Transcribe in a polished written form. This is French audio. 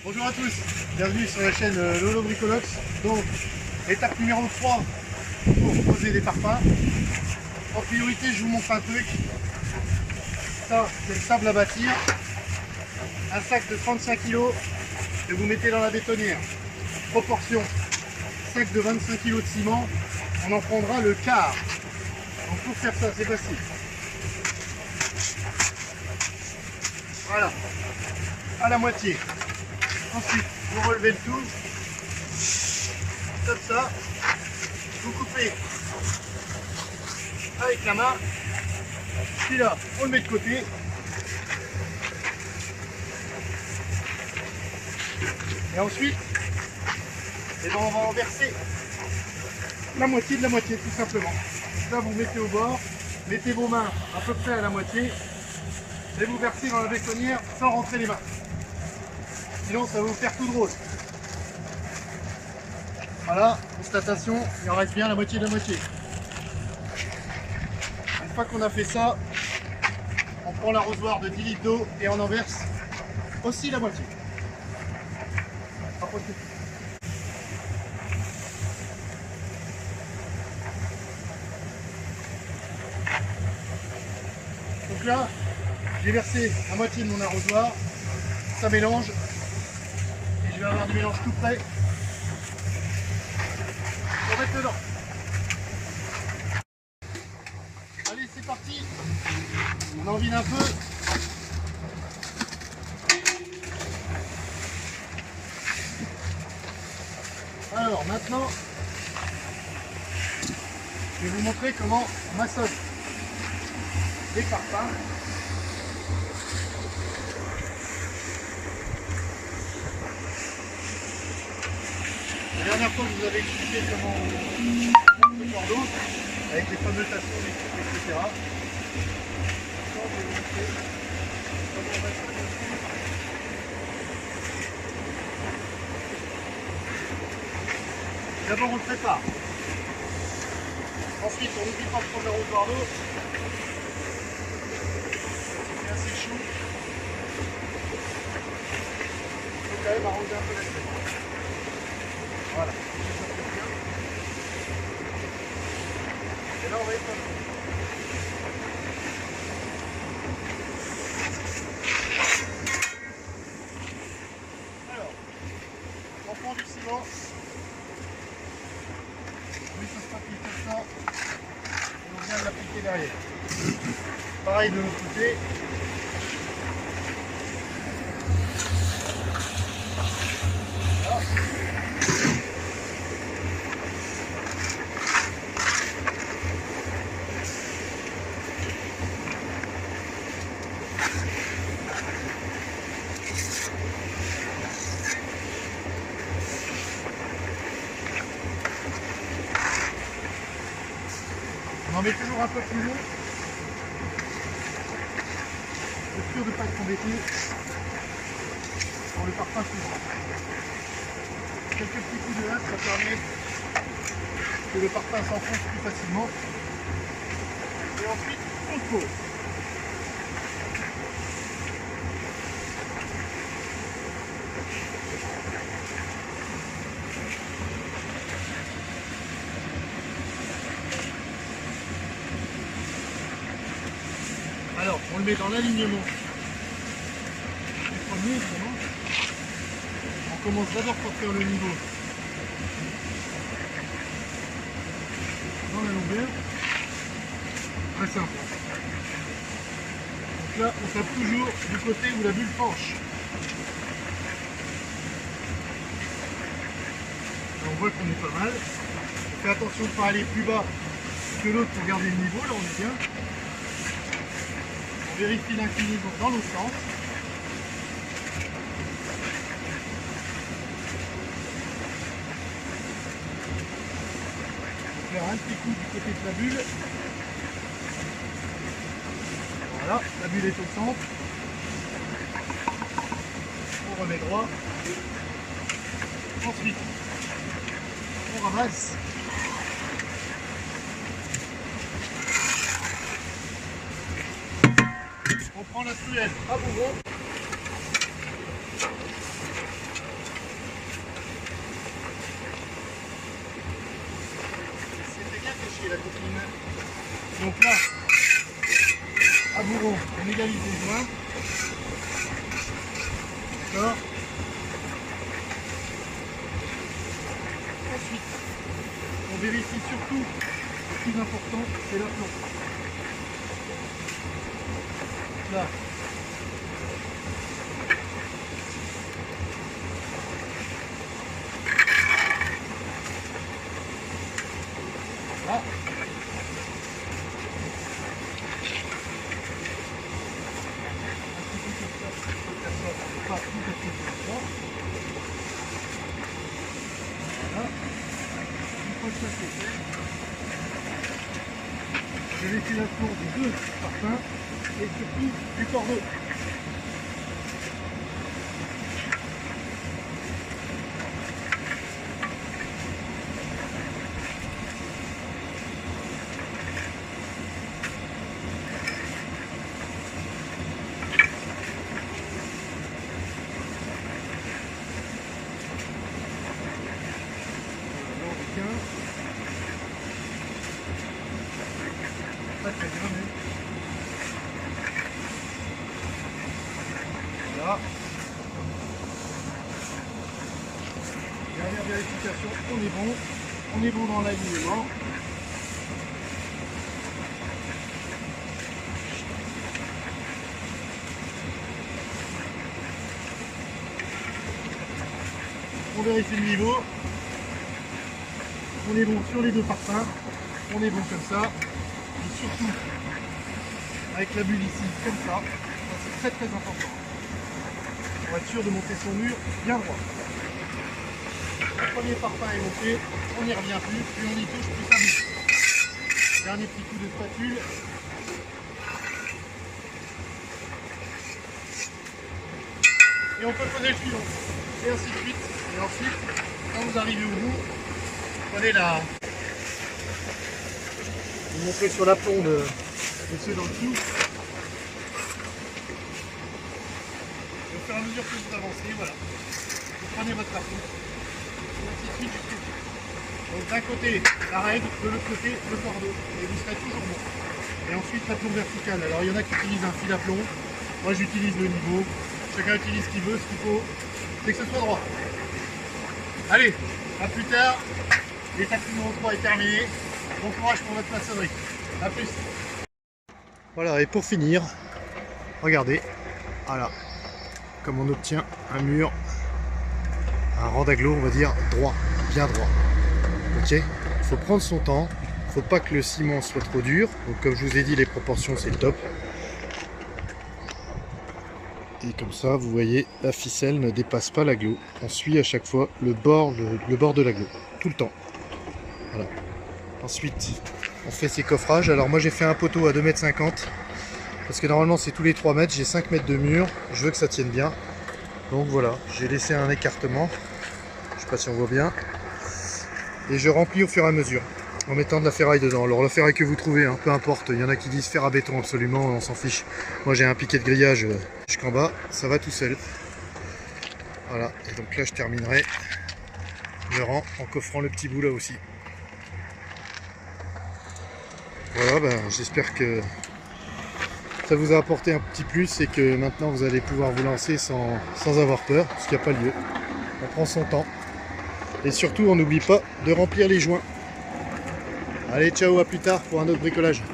Bonjour à tous, bienvenue sur la chaîne Lolo Bricolox. Donc, étape numéro 3 pour poser des parpaings. En priorité, je vous montre un truc. Ça, c'est le sable à bâtir. Un sac de 35 kg que vous mettez dans la bétonnière. Proportion, sac de 25 kg de ciment, on en prendra le quart. Donc pour faire ça, c'est facile. Voilà, à la moitié. Ensuite, vous relevez le tout, comme ça, vous coupez avec la main, celui-là, on le met de côté, et ensuite, eh ben, on va en verser la moitié de la moitié, tout simplement. Là, vous mettez au bord, mettez vos mains à peu près à la moitié, et vous versez dans la bétonnière sans rentrer les mains. Sinon, ça va vous faire tout drôle. Voilà, constatation, il en reste bien la moitié de la moitié. Une fois qu'on a fait ça, on prend l'arrosoir de 10 litres d'eau et on en verse aussi la moitié. Rapprochez. Donc là, j'ai versé la moitié de mon arrosoir, ça mélange, et je vais avoir du mélange tout prêt. On va mettre dedans. Allez, c'est parti. On en vide un peu. Alors maintenant, je vais vous montrer comment on maçonne les parpaings. La dernière fois, je vous avais expliqué comment on fait le cordeau, avec les fameux tassons, les trucs, etc. Maintenant, je vais vous montrer comment on maçonne les parpaings. D'abord, on le prépare. Ensuite, on n'oublie pas de prendre l'arrosoir d'eau. C'est assez chaud. Il faut quand même arroser un peu la tête. Voilà. Et là, on va étendre. Alors, on prend du ciment. Lui, ça se applique comme ça. On vient de l'appliquer derrière. Pareil de l'autre côté. Voilà. On en met toujours un peu plus long. C'est sûr de ne pas être embêté pour le parpaing suivant. Quelques petits coups de hache, ça permet que le parpaing s'enfonce plus facilement. Et ensuite, on le pose. Alors, on le met dans l'alignement du premier, évidemment. On commence d'abord par faire le niveau dans la longueur. Très simple. Donc là, on tape toujours du côté où la bulle penche. Là, on voit qu'on est pas mal. On fait attention de ne pas aller plus bas que l'autre pour garder le niveau. Là, on est bien. On vérifie l'inclinaison dans l'autre sens. On va faire un petit coup du côté de la bulle. Voilà, la bulle est au centre. On remet droit. Ensuite, on ramasse. On prend la truelle à bourreau. D'accord. Ensuite, on vérifie surtout, le plus important, c'est l'aplomb. Là. Là. Je vais laisser l'aplomb des deux parfums et surtout du cordeau. Pas très bien, mais... Voilà. Dernière vérification, on est bon dans l'alignement. On vérifie le niveau. On est bon sur les deux parfums. On est bon comme ça. Et surtout, avec la bulle ici, comme ça, c'est très important. Pour être sûr de monter son mur bien droit. Le premier parfum est monté, on n'y revient plus, plus on y touche, plus ça bouge. Dernier petit coup de spatule. Et on peut poser le suivant. Et ainsi de suite. Et ensuite, quand vous arrivez au bout, prenez la... Vous montrez sur l'aplomb de ceux dans le dessous. Et au fur et à mesure que vous avancez, voilà. Vous prenez votre plafond. Et ainsi de suite jusqu'au bout. Donc d'un côté la règle, de l'autre côté le cordeau. Et vous serez toujours bon. Et ensuite l'aplomb vertical. Alors il y en a qui utilisent un fil à plomb. Moi j'utilise le niveau. Chacun utilise ce qu'il veut. Ce qu'il faut, c'est que ce soit droit. Allez, à plus tard. L'étape numéro 3 est terminée. Bon courage pour votre maçonnerie. A plus. Voilà, et pour finir, regardez, voilà, comme on obtient un mur, un rang d'agglo, on va dire droit, bien droit. Ok, il faut prendre son temps, il ne faut pas que le ciment soit trop dur. Donc comme je vous ai dit, les proportions c'est le top. Et comme ça, vous voyez, la ficelle ne dépasse pas l'agglo. On suit à chaque fois le bord de l'agglo, tout le temps. Voilà. Ensuite, on fait ses coffrages. Alors moi j'ai fait un poteau à 2,50 m. Parce que normalement c'est tous les 3 mètres. J'ai 5 mètres de mur. Je veux que ça tienne bien. Donc voilà, j'ai laissé un écartement. Je sais pas si on voit bien. Et je remplis au fur et à mesure. En mettant de la ferraille dedans. Alors la ferraille que vous trouvez, hein, peu importe. Il y en a qui disent fer à béton absolument. On s'en fiche. Moi j'ai un piquet de grillage jusqu'en bas. Ça va tout seul. Voilà. Et donc là je terminerai le rang en coffrant le petit bout là aussi. Voilà, ben, j'espère que ça vous a apporté un petit plus et que maintenant vous allez pouvoir vous lancer sans avoir peur, parce qu'il n'y a pas lieu. On prend son temps. Et surtout, on n'oublie pas de remplir les joints. Allez, ciao, à plus tard pour un autre bricolage.